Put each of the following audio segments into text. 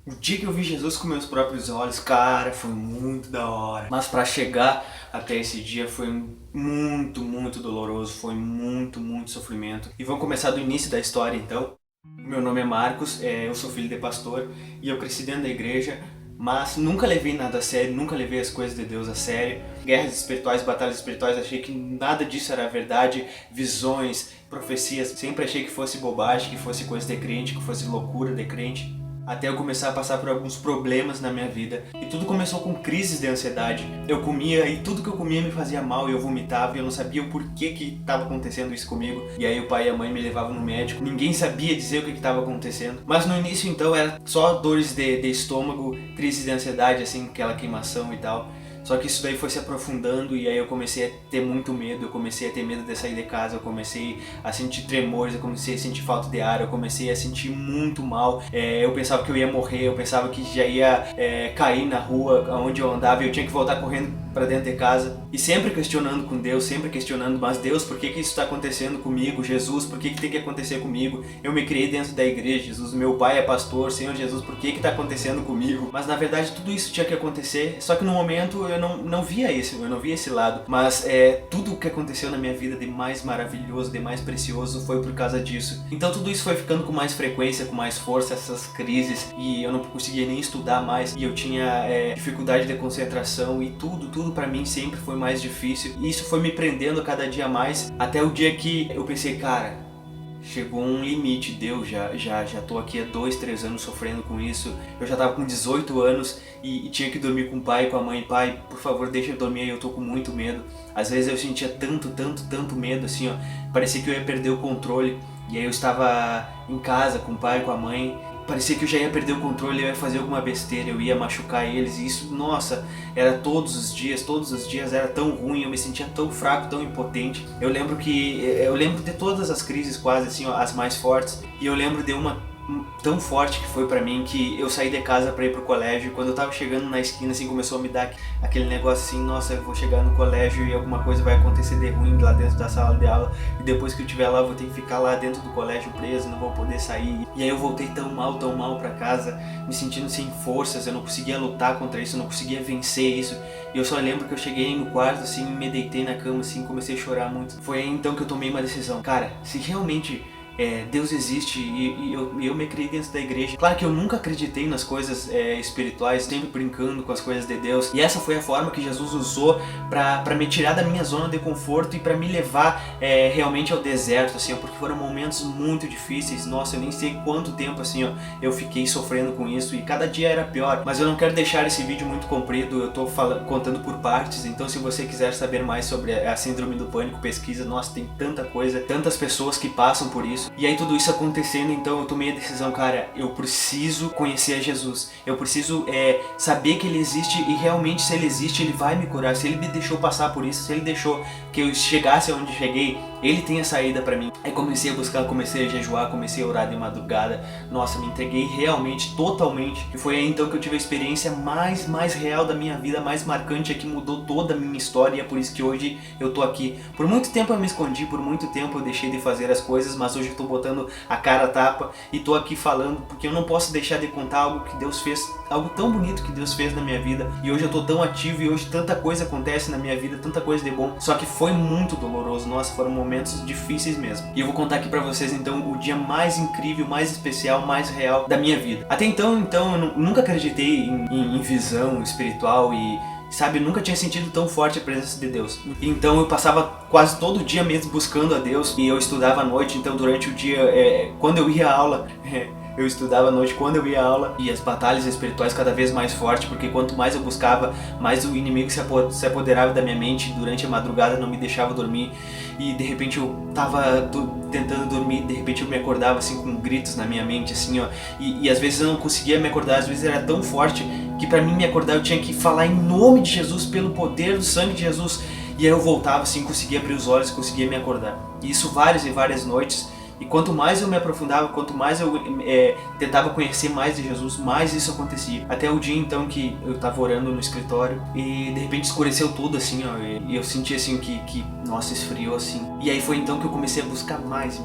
O dia que eu vi Jesus com meus próprios olhos, cara, foi muito da hora. Mas pra chegar até esse dia foi muito doloroso, foi muito sofrimento. E vamos começar do início da história então. Meu nome é Marcos, eu sou filho de pastor e eu cresci dentro da igreja, mas nunca levei nada a sério, nunca levei as coisas de Deus a sério. Guerras espirituais, batalhas espirituais, achei que nada disso era verdade, visões, profecias, sempre achei que fosse bobagem, que fosse coisa de crente, que fosse loucura de crente. Até eu começar a passar por alguns problemas na minha vida. E tudo começou com crises de ansiedade. Eu comia e tudo que eu comia me fazia mal e eu vomitava e eu não sabia o porquê que estava acontecendo isso comigo. E aí o pai e a mãe me levavam no médico. Ninguém sabia dizer o que estava acontecendo. Mas no início então era só dores de estômago, crises de ansiedade, assim, aquela queimação e tal. Só que isso daí foi se aprofundando e aí eu comecei a ter muito medo, eu comecei a ter medo de sair de casa, eu comecei a sentir tremores, eu comecei a sentir falta de ar, eu comecei a sentir muito mal. Eu pensava que eu ia morrer, eu pensava que já ia cair na rua onde eu andava e eu tinha que voltar correndo para dentro de casa. E sempre questionando com Deus, sempre questionando, mas Deus, por que isso está acontecendo comigo? Jesus, por que tem que acontecer comigo? Eu me criei dentro da igreja, Jesus, meu pai é pastor, Senhor Jesus, por que está acontecendo comigo? Mas na verdade tudo isso tinha que acontecer, só que no momento eu não via isso, eu não via esse lado. Mas tudo o que aconteceu na minha vida de mais maravilhoso, de mais precioso foi por causa disso. Então tudo isso foi ficando com mais frequência, com mais força, essas crises, e eu não conseguia nem estudar mais, e eu tinha dificuldade de concentração, e tudo pra mim sempre foi mais difícil. E isso foi me prendendo cada dia mais, até o dia que eu pensei, cara, chegou um limite, deu, já tô aqui há 2, 3 anos sofrendo com isso. Eu já tava com 18 anos e tinha que dormir com o pai e com a mãe. Pai, por favor, deixa eu dormir, eu tô com muito medo. Às vezes eu sentia tanto medo, assim, ó, parecia que eu ia perder o controle. E aí eu estava em casa com o pai e com a mãe, parecia que eu já ia perder o controle, eu ia fazer alguma besteira, eu ia machucar eles, e isso, nossa, era todos os dias era tão ruim, eu me sentia tão fraco, tão impotente. Eu lembro de todas as crises quase, assim, ó, as mais fortes, e eu lembro de uma tão forte que foi pra mim, que eu saí de casa pra ir pro colégio, e quando eu tava chegando na esquina, assim, começou a me dar aquele negócio assim, nossa, eu vou chegar no colégio e alguma coisa vai acontecer de ruim lá dentro da sala de aula, e depois que eu estiver lá eu vou ter que ficar lá dentro do colégio preso, não vou poder sair. E aí eu voltei tão mal pra casa, me sentindo sem forças, eu não conseguia lutar contra isso, eu não conseguia vencer isso. E eu só lembro que eu cheguei no quarto, assim, me deitei na cama, assim, comecei a chorar muito. Foi aí então que eu tomei uma decisão, cara, se realmente Deus existe e eu me criei dentro da igreja. Claro que eu nunca acreditei nas coisas espirituais, sempre brincando com as coisas de Deus. E essa foi a forma que Jesus usou pra me tirar da minha zona de conforto e pra me levar realmente ao deserto, assim, ó, porque foram momentos muito difíceis. Nossa, eu nem sei quanto tempo, assim, ó, eu fiquei sofrendo com isso e cada dia era pior. Mas eu não quero deixar esse vídeo muito comprido, eu tô contando por partes. Então se você quiser saber mais sobre a síndrome do pânico, pesquisa. Nossa, tem tanta coisa, tantas pessoas que passam por isso. E aí tudo isso acontecendo, então eu tomei a decisão, cara, eu preciso conhecer a Jesus. Eu preciso saber que Ele existe e realmente se Ele existe, Ele vai me curar. Se Ele me deixou passar por isso, se Ele deixou que eu chegasse onde cheguei, Ele tem a saída pra mim. Aí comecei a buscar, comecei a jejuar, comecei a orar de madrugada. Nossa, me entreguei realmente, totalmente. E foi aí então que eu tive a experiência mais real da minha vida, mais marcante, que mudou toda a minha história. E é por isso que hoje eu tô aqui. Por muito tempo eu me escondi, por muito tempo eu deixei de fazer as coisas, mas hoje eu tô botando a cara a tapa e tô aqui falando, porque eu não posso deixar de contar algo que Deus fez, algo tão bonito que Deus fez na minha vida. E hoje eu tô tão ativo e hoje tanta coisa acontece na minha vida, tanta coisa de bom. Só que foi muito doloroso, nossa, foram momentos difíceis mesmo. E eu vou contar aqui pra vocês então o dia mais incrível, mais especial, mais real da minha vida. Até então eu nunca acreditei em visão espiritual e, sabe, eu nunca tinha sentido tão forte a presença de Deus. Então eu passava quase todo dia mesmo buscando a Deus, e eu estudava à noite, então durante o dia, quando eu ia à aula, eu estudava à noite quando eu ia à aula, e as batalhas espirituais cada vez mais fortes, porque quanto mais eu buscava, mais o inimigo se apoderava da minha mente. Durante a madrugada não me deixava dormir, e de repente eu tava tentando dormir, de repente eu me acordava assim com gritos na minha mente, assim, ó, e às vezes eu não conseguia me acordar, às vezes era tão forte que pra mim me acordar eu tinha que falar em nome de Jesus, pelo poder do sangue de Jesus. E aí eu voltava assim, conseguia abrir os olhos, conseguia me acordar. E isso várias e várias noites. E quanto mais eu me aprofundava, quanto mais eu tentava conhecer mais de Jesus, mais isso acontecia. Até o dia então que eu tava orando no escritório e de repente escureceu tudo assim, ó, e eu senti assim que nossa, esfriou assim. E aí foi então que eu comecei a buscar mais,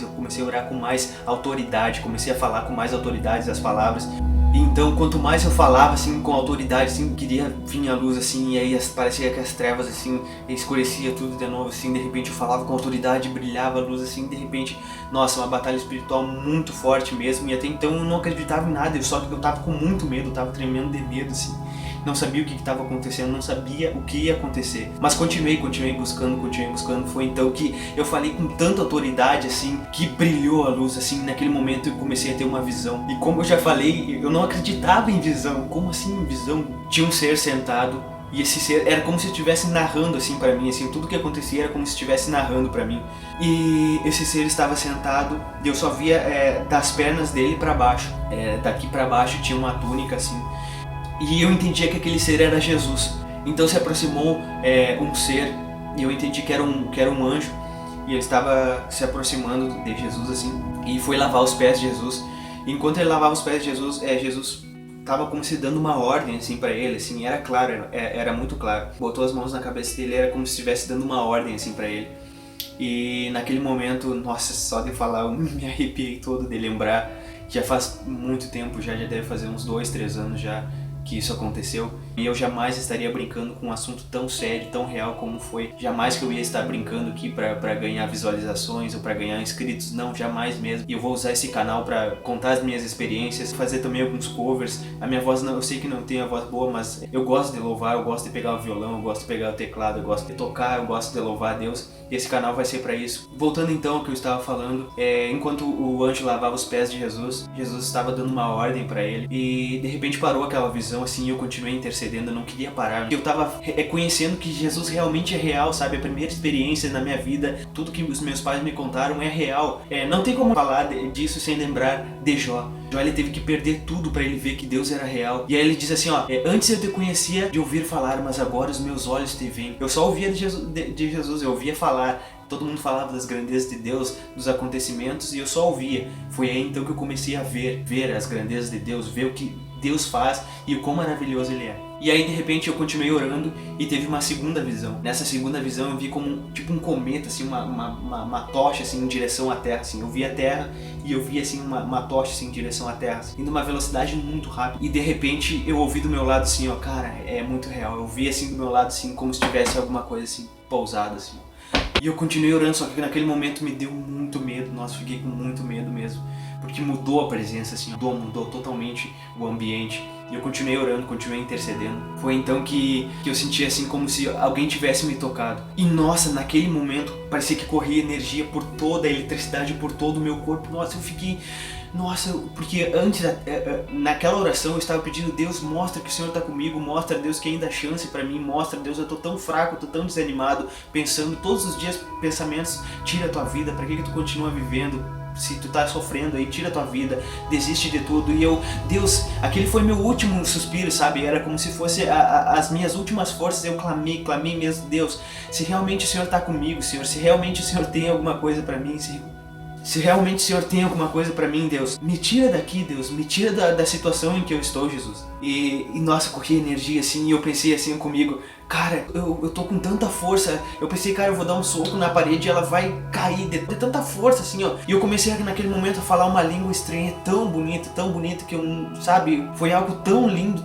eu comecei a orar com mais autoridade, comecei a falar com mais autoridade as palavras. Então, quanto mais eu falava, assim, com autoridade, assim, queria vir a luz, assim, e aí parecia que as trevas, assim, escurecia tudo de novo, assim, de repente eu falava com autoridade, brilhava a luz, assim, de repente, nossa, uma batalha espiritual muito forte mesmo, e até então eu não acreditava em nada, só que eu tava com muito medo, eu tava tremendo de medo, assim. Não sabia o que estava acontecendo, não sabia o que ia acontecer. Mas continuei buscando. Foi então que eu falei com tanta autoridade, assim, que brilhou a luz, assim, naquele momento eu comecei a ter uma visão. E como eu já falei, eu não acreditava em visão. Como assim visão? Tinha um ser sentado e esse ser era como se estivesse narrando, assim, pra mim, assim, tudo que acontecia era como se estivesse narrando pra mim. E esse ser estava sentado e eu só via das pernas dele pra baixo. Daqui pra baixo tinha uma túnica, assim. E eu entendia que aquele ser era Jesus. Então se aproximou um ser, e eu entendi que era um anjo, e ele estava se aproximando de Jesus, assim, e foi lavar os pés de Jesus. E enquanto ele lavava os pés de Jesus, Jesus estava como se dando uma ordem, assim, para ele, assim, era claro, era muito claro. Botou as mãos na cabeça dele, era como se estivesse dando uma ordem, assim, para ele. E naquele momento, nossa, só de falar eu me arrepiei todo, de lembrar que já faz muito tempo, já deve fazer uns 2, 3 anos já, que isso aconteceu, e eu jamais estaria brincando com um assunto tão sério, tão real como foi. Jamais que eu ia estar brincando aqui pra ganhar visualizações ou pra ganhar inscritos, não, jamais mesmo. E eu vou usar esse canal pra contar as minhas experiências, fazer também alguns covers. A minha voz, não, eu sei que não tem a voz boa, mas eu gosto de louvar, eu gosto de pegar o violão, eu gosto de pegar o teclado, eu gosto de tocar, eu gosto de louvar a Deus. E esse canal vai ser pra isso. Voltando então ao que eu estava falando, enquanto o anjo lavava os pés de Jesus, Jesus estava dando uma ordem pra ele, e de repente parou aquela visão, assim, e eu continuei intercedendo, eu não queria parar. Eu tava conhecendo que Jesus realmente é real, sabe? A primeira experiência na minha vida, tudo que os meus pais me contaram é real. Não tem como falar disso sem lembrar de Jó. Jó, ele teve que perder tudo para ele ver que Deus era real. E aí ele diz assim, ó, antes eu te conhecia de ouvir falar, mas agora os meus olhos te veem. Eu só ouvia de Jesus, eu ouvia falar. Todo mundo falava das grandezas de Deus, dos acontecimentos, e eu só ouvia. Foi aí então que eu comecei a ver as grandezas de Deus, ver o que Deus faz e o quão maravilhoso Ele é. E aí de repente eu continuei orando e teve uma segunda visão. Nessa segunda visão eu vi como tipo um cometa, assim, uma tocha, assim, em direção à Terra, assim. Eu vi a Terra e eu vi, assim, uma tocha, assim, em direção à Terra, assim, indo uma velocidade muito rápida. E de repente eu ouvi do meu lado, assim, ó, cara, é muito real. Eu vi, assim, do meu lado, assim, como se tivesse alguma coisa, assim, pousada, assim. E eu continuei orando, só que naquele momento me deu muito medo, nossa, fiquei com muito medo mesmo, porque mudou a presença, assim, mudou totalmente o ambiente. E eu continuei orando, continuei intercedendo. Foi então que eu senti, assim, como se alguém tivesse me tocado. E nossa, naquele momento parecia que corria energia por toda a eletricidade, por todo o meu corpo. Nossa, eu fiquei... Nossa, porque antes, naquela oração eu estava pedindo, Deus, mostra que o Senhor está comigo, mostra, Deus, que ainda há chance para mim, mostra, Deus, eu tô tão fraco, eu tô tão desanimado, pensando todos os dias pensamentos, tira a tua vida, para que tu continua vivendo? Se tu tá sofrendo aí, tira a tua vida, desiste de tudo. E eu, Deus, aquele foi meu último suspiro, sabe? Era como se fosse as minhas últimas forças. Eu clamei mesmo, Deus, se realmente o Senhor tá comigo, Senhor, se realmente o Senhor tem alguma coisa pra mim, se realmente o Senhor tem alguma coisa pra mim, Deus, me tira daqui, Deus, me tira da situação em que eu estou, Jesus. E nossa, corria energia assim, e eu pensei assim comigo, cara, eu tô com tanta força, eu pensei, cara, eu vou dar um soco na parede e ela vai cair de tanta força assim, ó. E eu comecei naquele momento a falar uma língua estranha, tão bonita que eu, sabe, foi algo tão lindo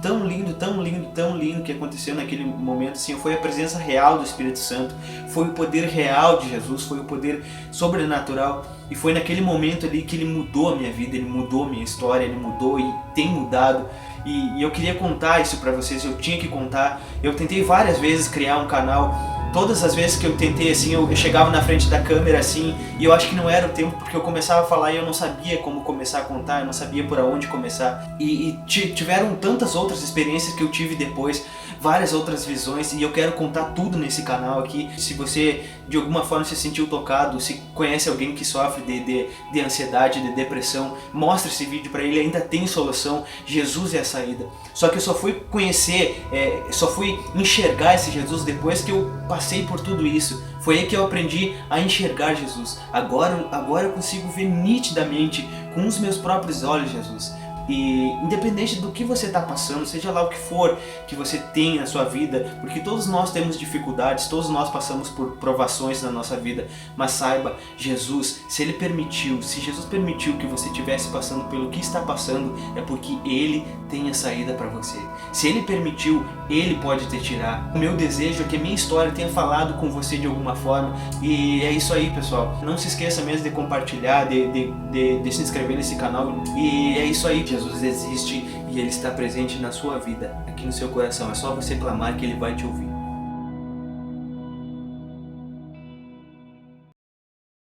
que aconteceu naquele momento, assim, foi a presença real do Espírito Santo, foi o poder real de Jesus, foi o poder sobrenatural. E foi naquele momento ali que ele mudou a minha vida, ele mudou a minha história, ele mudou e tem mudado. E eu queria contar isso pra vocês, eu tinha que contar. Eu tentei várias vezes criar um canal. Todas as vezes que eu tentei, assim, eu chegava na frente da câmera, assim, e eu acho que não era o tempo, porque eu começava a falar e eu não sabia como começar a contar, eu não sabia por onde começar. E tiveram tantas outras experiências que eu tive depois, várias outras visões, e eu quero contar tudo nesse canal aqui. Se você de alguma forma se sentiu tocado, se conhece alguém que sofre de ansiedade, de depressão, mostra esse vídeo pra ele, ainda tem solução, Jesus é a saída. Só que eu só fui conhecer, só fui enxergar esse Jesus depois que eu passei por tudo isso. Foi aí que eu aprendi a enxergar Jesus. Agora eu consigo ver nitidamente com os meus próprios olhos Jesus. E independente do que você está passando, seja lá o que for que você tem na sua vida, porque todos nós temos dificuldades, todos nós passamos por provações na nossa vida, mas saiba, Jesus, se Jesus permitiu que você estivesse passando pelo que está passando, é porque Ele tem a saída para você. Se Ele permitiu, Ele pode te tirar. O meu desejo é que a minha história tenha falado com você de alguma forma, e é isso aí, pessoal. Não se esqueça mesmo de compartilhar, de se inscrever nesse canal, e é isso aí. Jesus existe e Ele está presente na sua vida, aqui no seu coração. É só você clamar que Ele vai te ouvir.